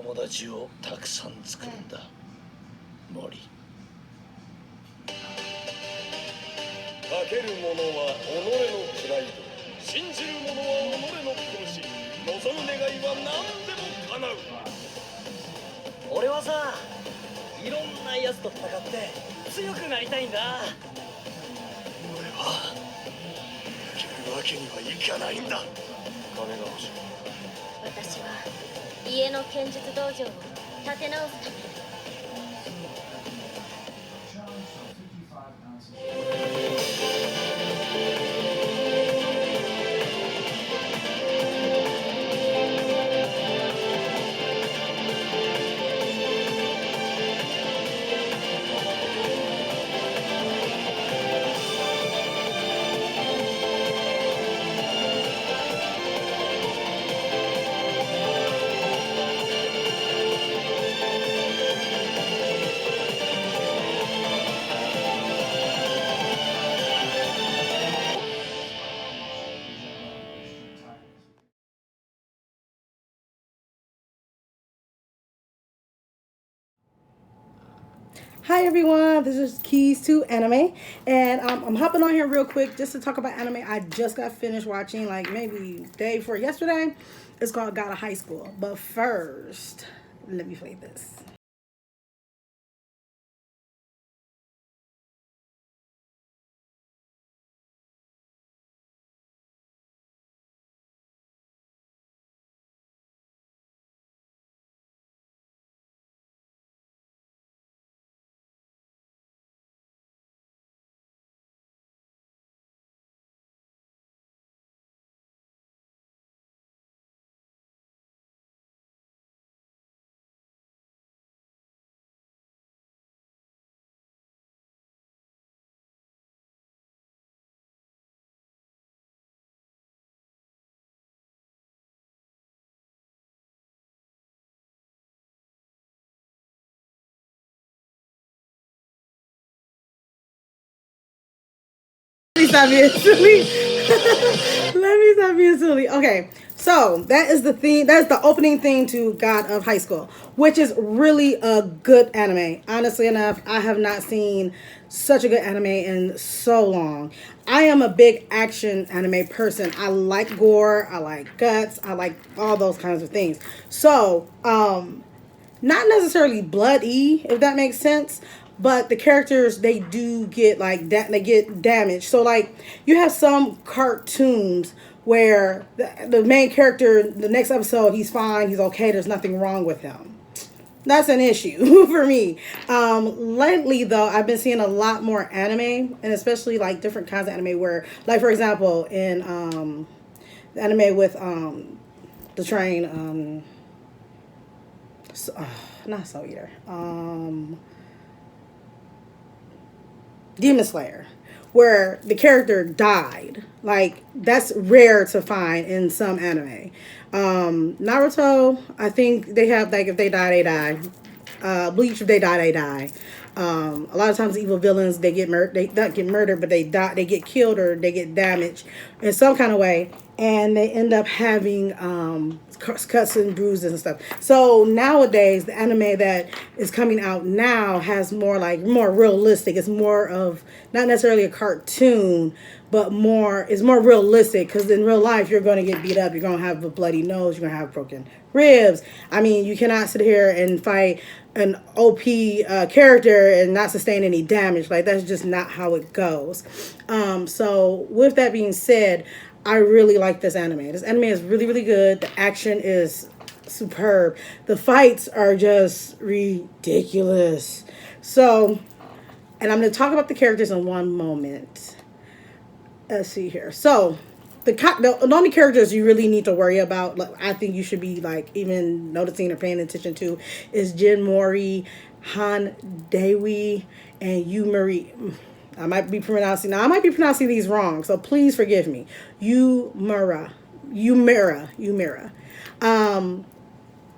友達をたくさん作るんだ、森。かける者は己のプライド、信じる者は己の拳、望む願いは何でも叶う。俺はさ、いろんな奴と戦って強くなりたいんだ。俺は負けるわけにはいかないんだ。金が欲しい。私は家の剣術道場を立て直すため。Hi everyone, this is Keys to Anime, and I'm hopping on here real quick just to talk about anime I just got finished watching, like maybe day before yesterday. It's called God of High School. But first, let me play this. Let me stop being silly. Let me stop being silly. Okay, so that is the theme. That's the opening theme to God of High School, which is really a good anime. Honestly enough, I have not seen such a good anime in so long. I am a big action anime person. I like gore. I like guts. I like all those kinds of things. So, not necessarily bloody, if that makes sense, but the characters, they do get like that, they get damaged. So like you have some cartoons where the main character, the next episode, he's fine, he's okay, there's nothing wrong with him. That's an issue for me. Lately though, I've been seeing a lot more anime, and especially like different kinds of anime where, like for example, in the anime with the train, not Soul Eater, Demon Slayer, where the character died. Like that's rare to find in some anime. Naruto, I think they have like if they die, they die. Bleach, if they die, they die. A lot of times, evil villains they get murdered. They not get murdered, but they die. They get killed or they get damaged in some kind of way, and they end up having cuts and bruises and stuff. So nowadays, the anime that is coming out now has more like more realistic. It's more of not necessarily a cartoon, but it's more realistic because in real life you're going to get beat up. You're going to have a bloody nose. You're going to have broken ribs. I mean, you cannot sit here and fight an OP character and not sustain any damage. Like that's just not how it goes. So with that being said, I really like this anime. This anime is really, really good. The action is superb. The fights are just ridiculous. So, and I'm going to talk about the characters in one moment. Let's see here. So, the only characters you really need to worry about, like, I think you should be like even noticing or paying attention to, is Jin Mori, Han Dewi, and Yumura. I might be pronouncing these wrong, so please forgive me. Yumura.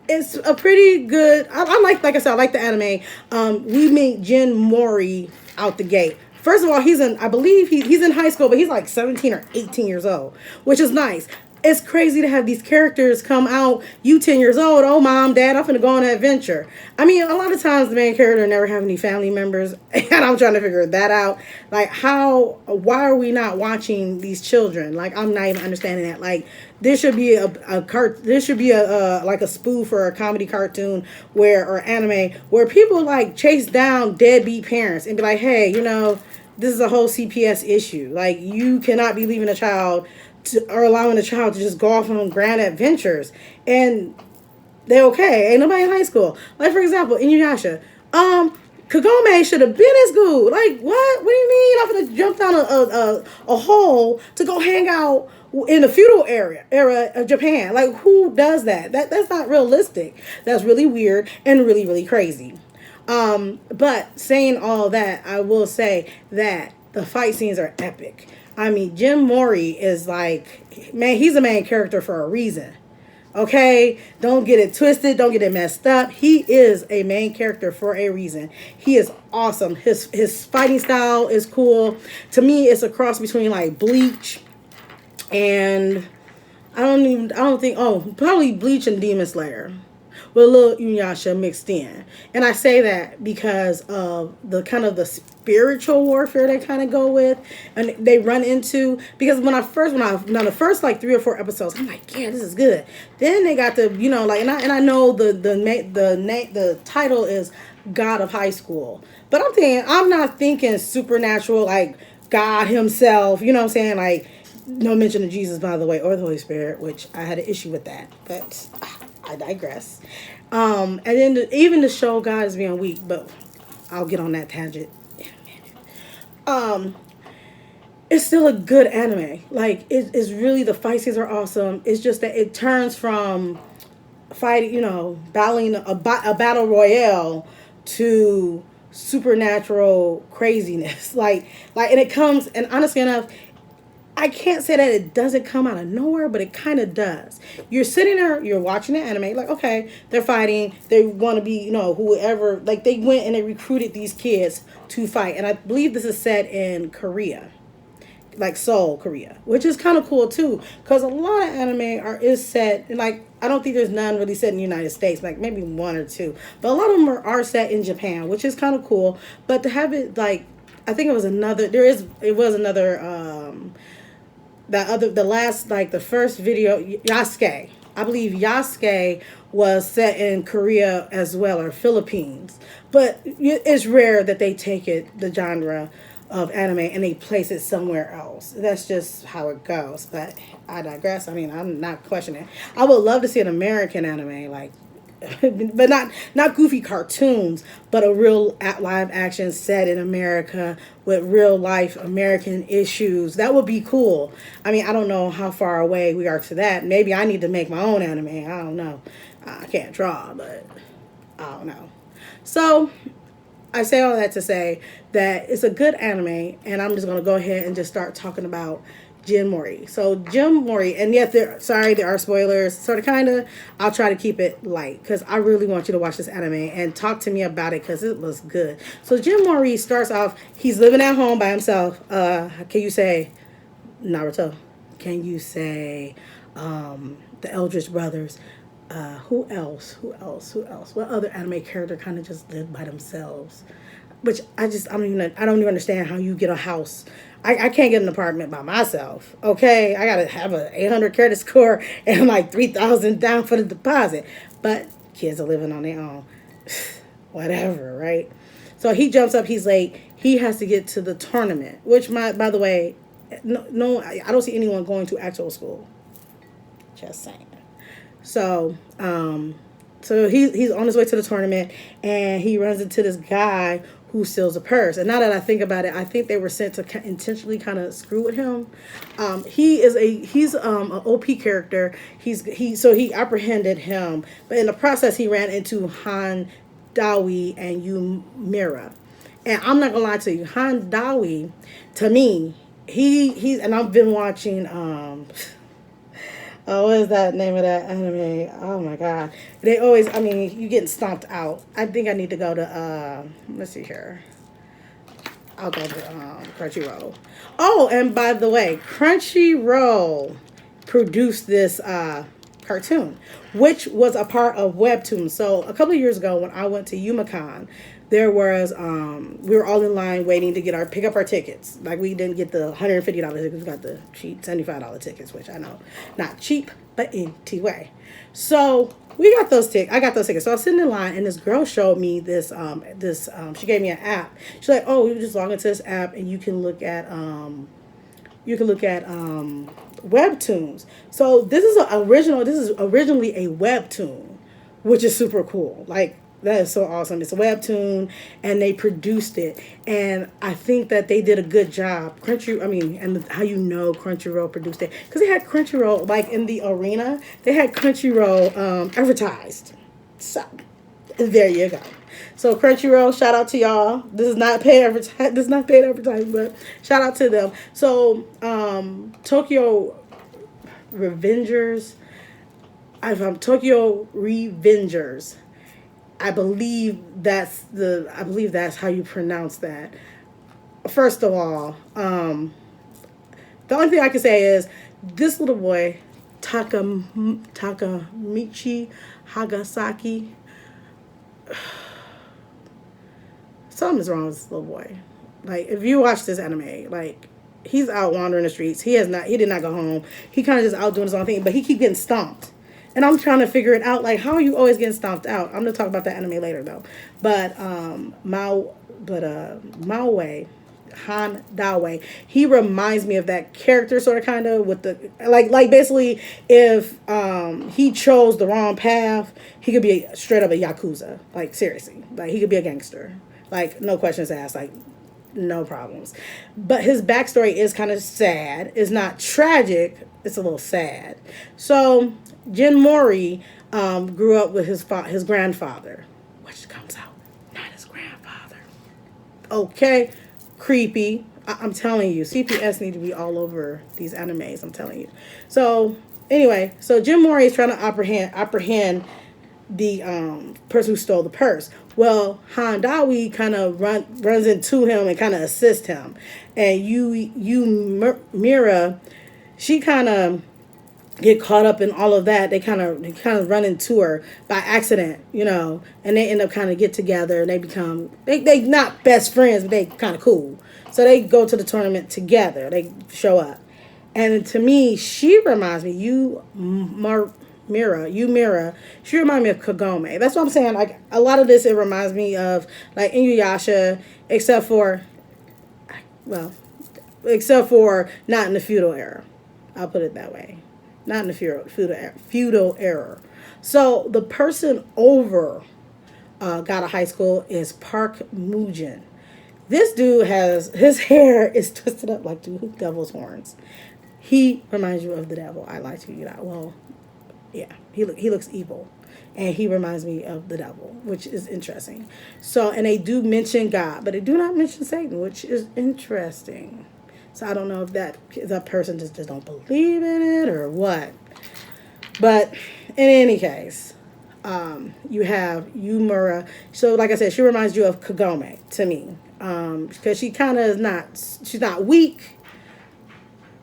It's a pretty good. I like I said, I like the anime. We meet Jin Mori out the gate. First of all, I believe he's in high school, but he's like 17 or 18 years old, which is nice. it's crazy to have these characters come out, you 10 years old, oh mom, dad, I'm finna go on an adventure. I mean, a lot of times the main character never have any family members, and I'm trying to figure that out. Like, why are we not watching these children? Like, I'm not even understanding that. Like, there should be like a spoof or a comedy cartoon or anime where people like chase down deadbeat parents and be like, hey, this is a whole CPS issue. Like, you cannot be leaving a child or allowing a child to just go off on grand adventures, and they're okay. Ain't nobody in high school. Like, for example, Inuyasha, Kagome should have been in school. Like, what? What do you mean? I'm gonna jump down a hole to go hang out in the feudal era of Japan. Like, who does that? That's not realistic. That's really weird and really, really crazy. But saying all that, I will say that the fight scenes are epic. I mean, Jim Mori is like, man, he's a main character for a reason. Okay? Don't get it twisted. Don't get it messed up. He is a main character for a reason. He is awesome. His fighting style is cool. To me, it's a cross between like Bleach and probably Bleach and Demon Slayer, with a little Inuyasha mixed in. And I say that because of the kind of the spiritual warfare they kind of go with and they run into. Because when the first like 3 or 4 episodes, I'm like, yeah, this is good. Then they got the, and I know the title is God of High School, but I'm not thinking supernatural like God himself, you know what I'm saying? Like, no mention of Jesus, by the way, or the Holy Spirit, which I had an issue with that, but I digress. And then even to show God is being weak, but I'll get on that tangent in a minute. It's still a good anime. Like, it's really, the fight scenes are awesome. It's just that it turns from fighting, battling a battle royale to supernatural craziness. Like, and it comes, and honestly enough, I can't say that it doesn't come out of nowhere, but it kind of does. You're sitting there, you're watching the anime, like, okay, they're fighting, they want to be, whoever, like, they went and they recruited these kids to fight. And I believe this is set in Korea, like Seoul, Korea, which is kind of cool too, because a lot of anime is set, and like, I don't think there's none really set in the United States, like maybe 1 or 2, but a lot of them are set in Japan, which is kind of cool. But to have it, like, I think it was another the first video, Yasuke. I believe Yasuke was set in Korea as well, or Philippines. But it's rare that they take the genre of anime and they place it somewhere else. That's just how it goes. But I digress. I mean, I'm not questioning. I would love to see an American anime, like, but not goofy cartoons, but a real live action set in America with real life American issues. That would be cool. I mean, I don't know how far away we are to that. Maybe I need to make my own anime. I don't know. I can't draw, but I don't know. So I say all that to say that it's a good anime, and I'm just going to go ahead and just start talking about Jim Mori. So Jim Mori, and yet there are spoilers, sort of, kind of. I'll try to keep it light because I really want you to watch this anime and talk to me about it because it was good. So Jim Mori starts off, he's living at home by himself. Can you say Naruto? Can you say the Eldritch Brothers? Who else? What other anime character kind of just lived by themselves? Which I don't even understand how you get a house. I can't get an apartment by myself. Okay, I gotta have an 800 credit score and like 3,000 down for the deposit. But kids are living on their own. Whatever, right? So he jumps up. He's late. He has to get to the tournament. Which, by the way, no, I don't see anyone going to actual school. Just saying. So, he's on his way to the tournament, and he runs into this guy who steals a purse. And now that I think about it, I think they were sent to intentionally kind of screw with him. He's an OP character. So he apprehended him, but in the process he ran into Han Dawi and Yumira. And I'm not gonna lie to you, Han Dawi, to me, he's and I've been watching what is that name of that anime? Oh my god. They always, you getting stomped out. I think I need to go to, let's see here. I'll go to Crunchyroll. Oh, and by the way, Crunchyroll produced this cartoon, which was a part of Webtoon. So a couple of years ago, when I went to UMaCon, there was we were all in line waiting to pick up our tickets. Like, we didn't get the $150 tickets, we got the cheap $75 tickets, which I know not cheap, but anyway. So we got those tickets. I got those tickets. So I was sitting in line, and this girl showed me this. She gave me an app. She's like, "Oh, you just log into this app, and you can look at webtoons." So this is original. This is originally a webtoon, which is super cool. Like, that is so awesome. It's a webtoon, and they produced it, and I think that they did a good job. And how you know Crunchyroll produced it, because they had Crunchyroll, like, in the arena. They had Crunchyroll advertised. So there you go. So Crunchyroll, shout out to y'all. This is not paid advertising. This is not paid advertising, but shout out to them. So Tokyo Revengers. Tokyo Revengers. I believe that's how you pronounce that. First of all, the only thing I can say is this little boy, Takamichi Hagasaki. Something is wrong with this little boy. Like, if you watch this anime, like, he's out wandering the streets. He did not go home. He kind of just out doing his own thing, but he keep getting stomped. And I'm trying to figure it out. Like, how are you always getting stomped out? I'm gonna talk about that anime later though. But Maue, Han Dawe, he reminds me of that character, sort of, kind of, with the like basically, if he chose the wrong path, he could be straight up a yakuza. Like, seriously, like, he could be a gangster. Like, no questions asked. Like, no problems. But his backstory is kind of sad. It's not tragic. It's a little sad. So Jin Mori grew up with his grandfather, which comes out not his grandfather. Okay, creepy. I'm telling you, CPS need to be all over these animes. I'm telling you. So anyway, so Jin Mori is trying to apprehend the person who stole the purse. Well, Han Dawi kind of runs into him and kind of assists him, and Mira, she kind of get caught up in all of that. They kind of run into her by accident, and they end up kind of get together, and they become they not best friends, but they kind of cool. So they go to the tournament together. They show up, and to me, she reminds me Mira, she reminds me of Kagome. That's what I'm saying. Like, a lot of this, it reminds me of, like, Inuyasha, except for not in the feudal era. I'll put it that way. Not in the feudal era. So the person over Gata High School is Park Mujin. This dude his hair is twisted up like two devil's horns. He reminds you of the devil. I like to, well, yeah, he looks evil, and he reminds me of the devil, which is interesting. So, and they do mention God, but they do not mention Satan, which is interesting. So I don't know if that person just don't believe in it or what. But in any case, you have Yumura. So, like I said, she reminds you of Kagome to me, because she kind of she's not weak.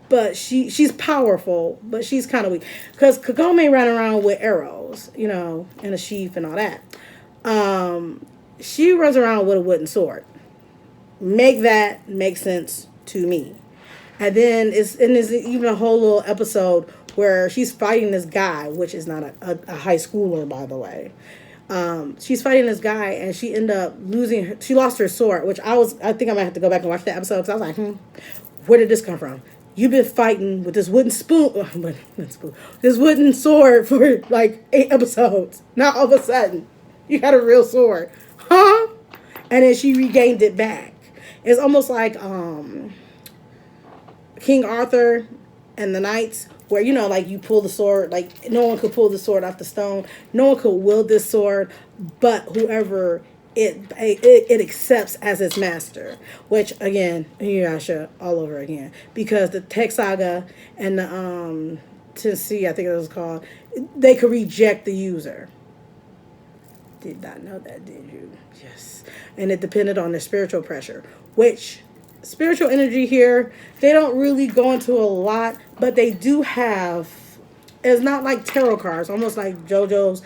But she's powerful, but she's kind of weak. Because Kagome ran around with arrows, and a sheath and all that. She runs around with a wooden sword. Make that make sense to me. And then there's even a whole little episode where she's fighting this guy, which is not a high schooler, by the way. She's fighting this guy, and she ended up she lost her sword, which I think I might have to go back and watch that episode, because I was like, where did this come from? You've been fighting with this wooden this wooden sword for like 8 episodes. Now all of a sudden, you got a real sword, huh? And then she regained it back. It's almost like King Arthur and the Knights, where like you pull the sword, like no one could pull the sword off the stone. No one could wield this sword, but whoever it accepts as its master, which again, Inuyasha all over again, because the Tech Saga and the Tennessee, I think it was called, they could reject the user. Did not know that, did you? Yes. And it depended on their spiritual pressure, which spiritual energy here. They don't really go into a lot, but they do have. It's not like tarot cards, almost like JoJo's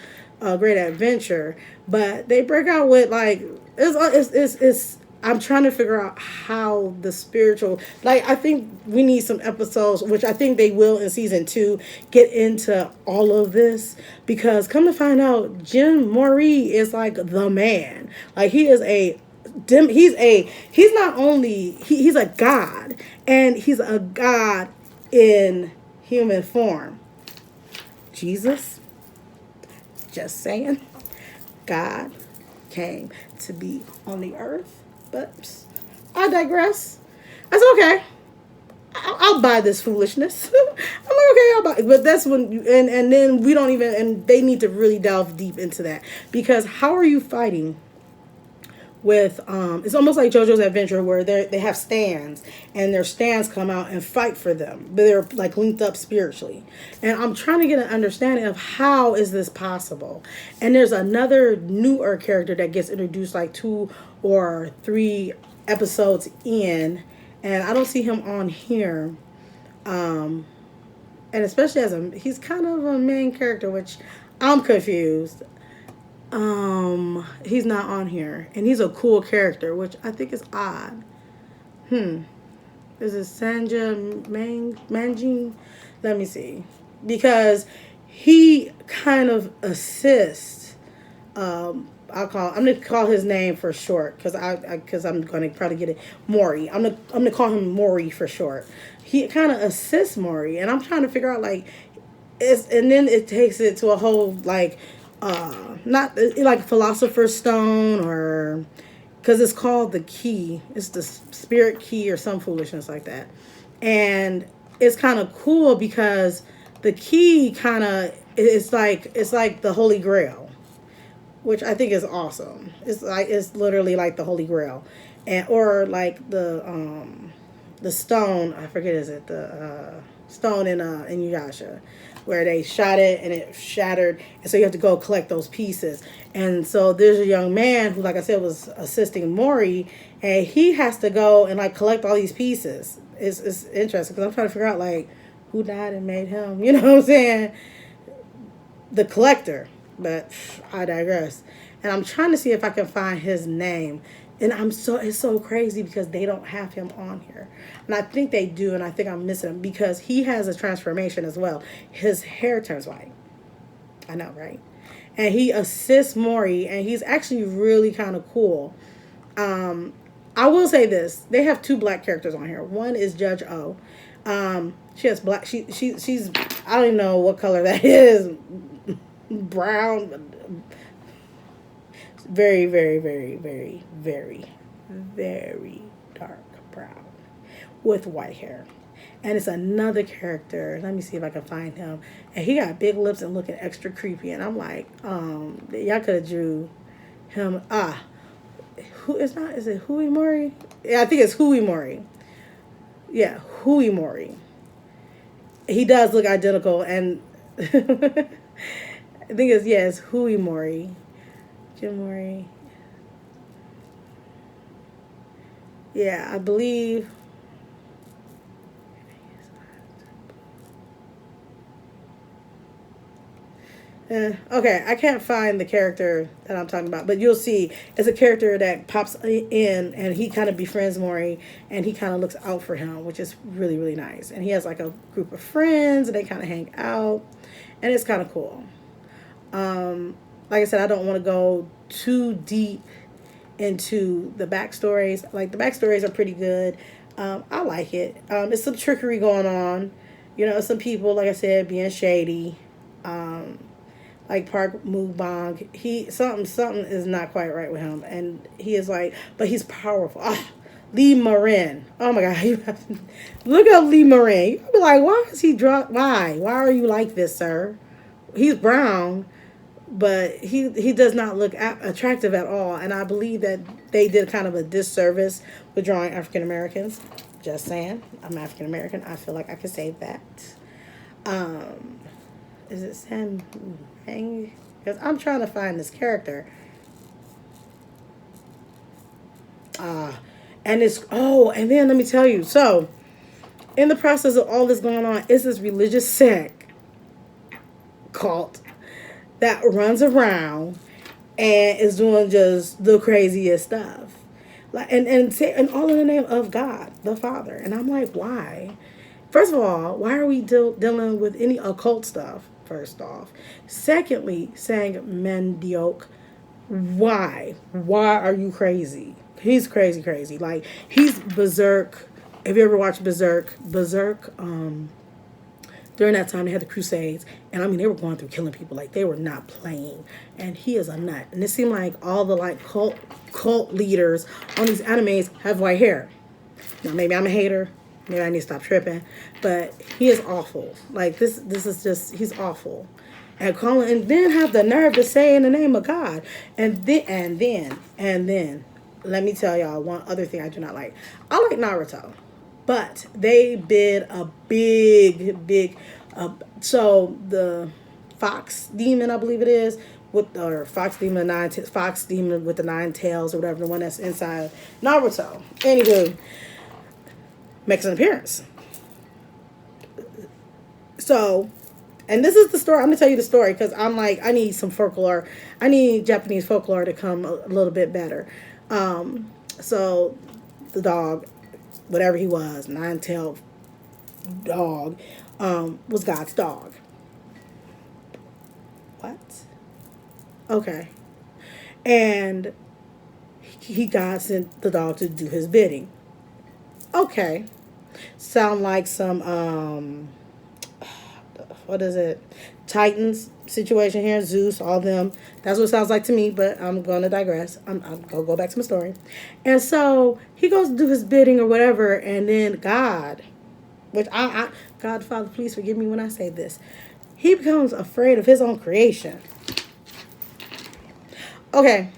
Great Adventure, but they break out with like it's. I'm trying to figure out how the spiritual, like, I think we need some episodes, which I think they will in season 2, get into all of this, because come to find out, Jim Mori is like the man. Like, he is he's not only, he's a god, and he's a god in human form. Jesus, just saying, God came to be on the earth. But I digress. That's okay. I'll buy this foolishness. I'm like, okay, I'll buy it. But that's when, and then we don't even, and they need to really delve deep into that. Because how are you fighting with, it's almost like JoJo's Adventure, where they have stands, and their stands come out and fight for them. They're like linked up spiritually. And I'm trying to get an understanding of how is this possible. And there's another newer character that gets introduced like 2 or 3 episodes in, and I don't see him on here. And especially he's kind of a main character, which I'm confused. He's not on here, and he's a cool character, which I think is odd. Is it Sanja Manjin? Let me see, because he kind of assists. I'm gonna call his name for short, because I'm gonna probably get it, Mori. I'm gonna call him Mori for short. He kind of assists Mori, and I'm trying to figure out like, and then it takes it to a whole like. Not like Philosopher's Stone, or because it's called the key. It's the spirit key or some foolishness like that. And it's kind of cool because the key kind of, it's like the Holy Grail, which I think is awesome. It's literally like the Holy Grail, and or like the stone. I forget, is it the stone in Inuyasha, where they shot it and it shattered, and so you have to go collect those pieces. And so there's a young man who, like I said, was assisting Mori, and he has to go and like collect all these pieces. It's interesting because I'm trying to figure out like who died and made him. You know what I'm saying? The collector. But I digress. And I'm trying to see if I can find his name. And it's so crazy because they don't have him on here. And I think they do, and I think I'm missing him because he has a transformation as well. His hair turns white. I know, right? And he assists Mori, and he's actually really kind of cool. I will say this. They have 2 black characters on here. One is Judge O. She has black, she's, I don't even know what color that is. Brown, very, very, very, very, very, very dark brown with white hair. And it's another character. Let me see if I can find him. And he got big lips and looking extra creepy. And I'm like, y'all could have drew him. Is it Hui Mori? Yeah, I think it's Hui Mori. Yeah, Hui Mori. He does look identical, and I think it's Hui Mori. Jim Mori. Yeah, I believe. Okay, I can't find the character that I'm talking about, but you'll see it's a character that pops in, and he kind of befriends Mori, and he kind of looks out for him, which is really, really nice. And he has like a group of friends, and they kind of hang out, and it's kind of cool. Like I said, I don't want to go too deep into the backstories. Like, the backstories are pretty good. I like it. It's some trickery going on. You know, some people, like I said, being shady. Like Park Mukbang, something is not quite right with him, and he is like, but he's powerful. Lee Marin. Oh my God, look up Lee Marin. You'll be like, why is he drunk? Why are you like this, sir? He's brown, but he does not look attractive at all, and I believe that they did kind of a disservice with drawing African Americans. Just saying, I'm African American. I feel like I could say that. Is it San Hang? Because I'm trying to find this character. And and then let me tell you. So, in the process of all this going on, is this religious sect cult that runs around and is doing just the craziest stuff, like and all in the name of God the Father. And I'm like, why? First of all, why are we dealing with any occult stuff? First off, secondly, saying mediocre. Why? Why are you crazy? He's crazy. Like, he's berserk. Have you ever watched Berserk? During that time, they had the Crusades, and I mean, they were going through killing people. Like, they were not playing, and he is a nut. And it seemed like all the like cult leaders on these animes have white hair. Now, maybe I'm a hater. Maybe I need to stop tripping. But he is awful. Like, this is just, he's awful. And then have the nerve to say in the name of God. And then, let me tell y'all one other thing I do not like. I like Naruto. But they did a big, so the fox demon, I believe it is, fox demon with the 9 tails or whatever, the one that's inside Naruto. Anywho, makes an appearance. So, and this is the story. I'm going to tell you the story because I'm like, I need some folklore. I need Japanese folklore to come a little bit better. So, the dog, whatever he was, 9-tailed dog, was God's dog. What? Okay. And God sent the dog to do his bidding. Okay. Sound like some, what is it? Titans situation here, Zeus, all them. That's what it sounds like to me, but I'm going to digress. I'm going to go back to my story. And so he goes to do his bidding or whatever, and then God, which God, Father, please forgive me when I say this. He becomes afraid of his own creation. Okay.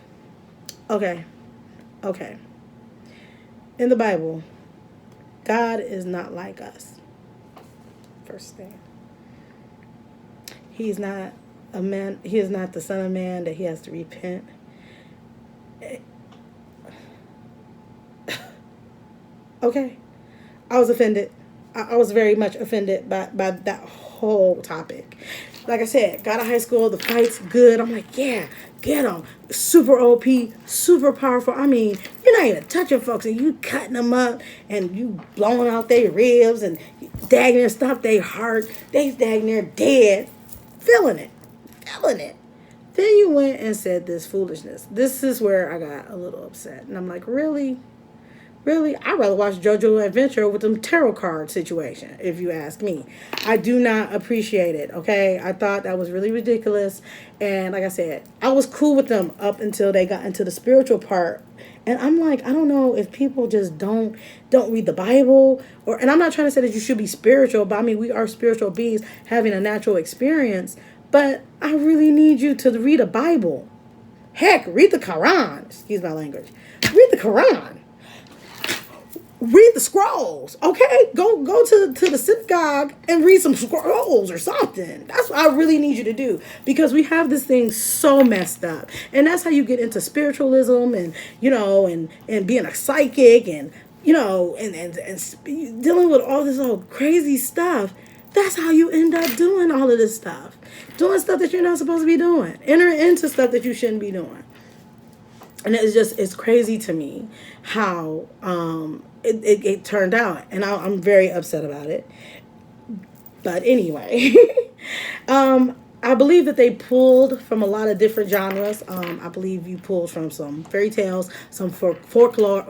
In the Bible, God is not like us. First thing. He's not a man. He is not the son of man that he has to repent. Okay. I was offended. I was very much offended by that whole topic. Like I said, got out of high school, the fight's good. I'm like, yeah, get them. Super OP, super powerful. I mean, you're not even touching folks and you cutting them up and you blowing out their ribs and dagging their stuff, they heart. They dagging there dead. Feeling it. Then you went and said this foolishness. This is where I got a little upset. And I'm like, really? I'd rather watch JoJo Adventure with them tarot card situation, if you ask me. I do not appreciate it, okay? I thought that was really ridiculous. And like I said, I was cool with them up until they got into the spiritual part. And I'm like, I don't know if people just don't read the Bible, and I'm not trying to say that you should be spiritual, but I mean, we are spiritual beings having a natural experience, but I really need you to read a Bible. Heck, read the Quran. Excuse my language. Read the Quran. Read the scrolls, okay? Go to the synagogue and read some scrolls or something. That's what I really need you to do, because we have this thing so messed up. And that's how you get into spiritualism and, and being a psychic and, and dealing with all this old crazy stuff. That's how you end up doing all of this stuff. Doing stuff that you're not supposed to be doing. Entering into stuff that you shouldn't be doing. And it's crazy to me how it turned out. And I'm very upset about it. But anyway, I believe that they pulled from a lot of different genres. I believe you pulled from some fairy tales, some folklore.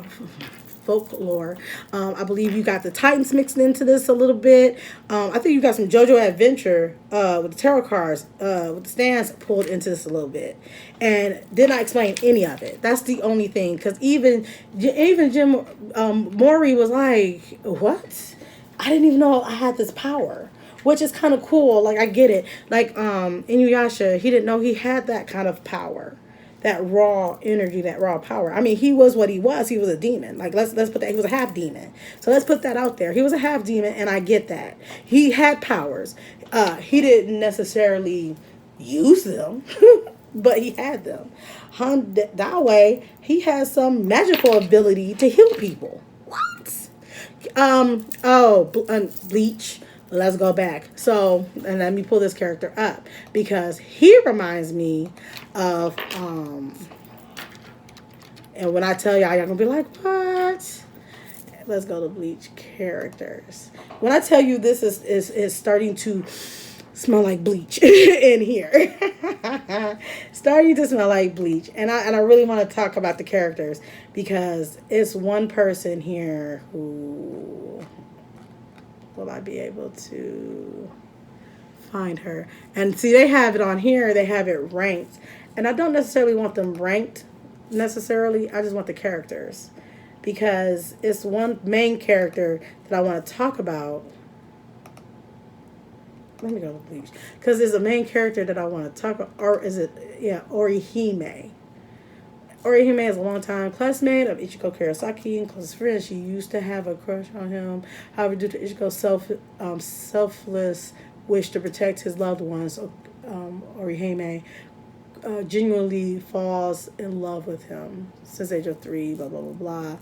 I believe you got the Titans mixed into this a little bit. I think you got some JoJo Adventure with the tarot cards, with the stands pulled into this a little bit, and did not explain any of it. That's the only thing, because even Jim Mori was like, "What? I didn't even know I had this power." Which is kind of cool. Like, I get it. Like Inuyasha, he didn't know he had that kind of power. That raw energy, that raw power. I mean, he was what he was. He was a demon. Like, let's put that. He was a half demon. So let's put that out there. He was a half demon, and I get that. He had powers. He didn't necessarily use them. but he had them. That way, he has some magical ability to heal people. What? Bleach. Let's go back. So, and let me pull this character up because he reminds me of and when I tell y'all gonna be like, what? Let's go to Bleach characters. When I tell you this is starting to smell like bleach in here. Starting to smell like bleach. And I really want to talk about the characters because it's one person here who will I be able to find her. And see, they have it on here. They have it ranked. And I don't necessarily want them ranked necessarily. I just want the characters because it's one main character that I want to talk about. Let me go to Bleach. Because there's a main character that I want to talk about. Or is it, yeah, Orihime. Orihime is a long-time classmate of Ichiko Kurosaki and close friend. She used to have a crush on him. However, due to Ichiko's selfless wish to protect his loved ones, Orihime genuinely falls in love with him since age of 3, blah, blah, blah, blah.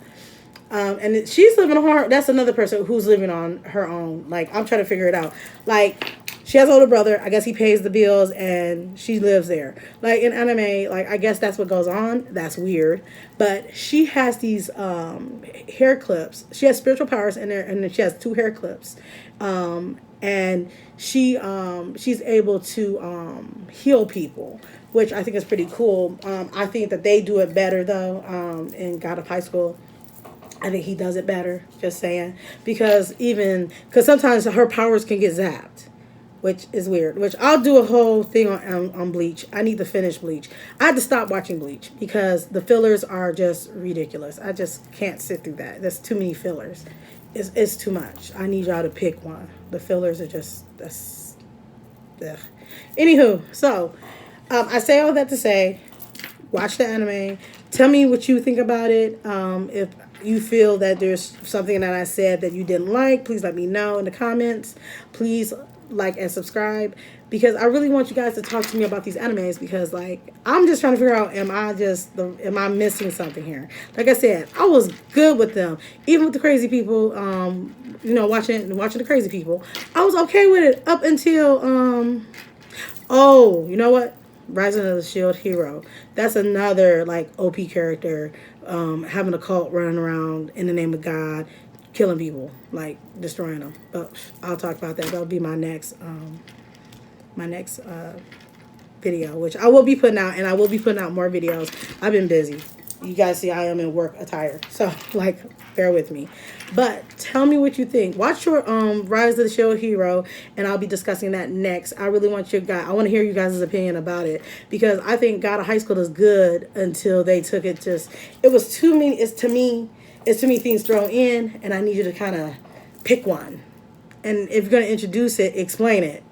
And she's living on her, that's another person who's living on her own. Like, I'm trying to figure it out. Like, she has an older brother. I guess he pays the bills and she lives there. Like, in anime, like, I guess that's what goes on. That's weird. But she has these hair clips. She has spiritual powers in there, and then she has 2 hair clips. And she's able to heal people, which I think is pretty cool. I think that they do it better, though, in God of High School. I think he does it better, just saying. Because sometimes her powers can get zapped, which is weird. Which I'll do a whole thing on Bleach. I need to finish Bleach. I had to stop watching Bleach because the fillers are just ridiculous. I just can't sit through that. There's too many fillers. It's too much. I need y'all to pick one. The fillers are just, that's, ugh. Anywho, so I say all that to say, watch the anime. Tell me what you think about it. If you feel that there's something that I said that you didn't like, please let me know in the comments. Please like and subscribe because I really want you guys to talk to me about these animes because, like, I'm just trying to figure out, am I missing something here? Like I said, I was good with them. Even with the crazy people, watching the crazy people, I was okay with it up until, you know what? Rising of the Shield Hero. That's another, like, OP character, having a cult running around in the name of God, killing people, like, destroying them. But I'll talk about that. That'll be my next video, which I will be putting out, and I will be putting out more videos. I've been busy. You guys see I am in work attire, so, like, bear with me. But tell me what you think. Watch your Rise of the Shield Hero, and I'll be discussing that next. I really want I want to hear you guys' opinion about it because I think God of High School is good until they took it it was too many. It's too many things thrown in, and I need you to kind of pick one. And if you're going to introduce it, explain it.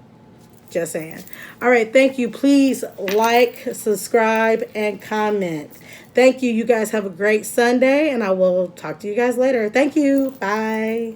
Just saying. All right, thank you. Please like, subscribe, and comment. Thank you. You guys have a great Sunday, and I will talk to you guys later. Thank you. Bye.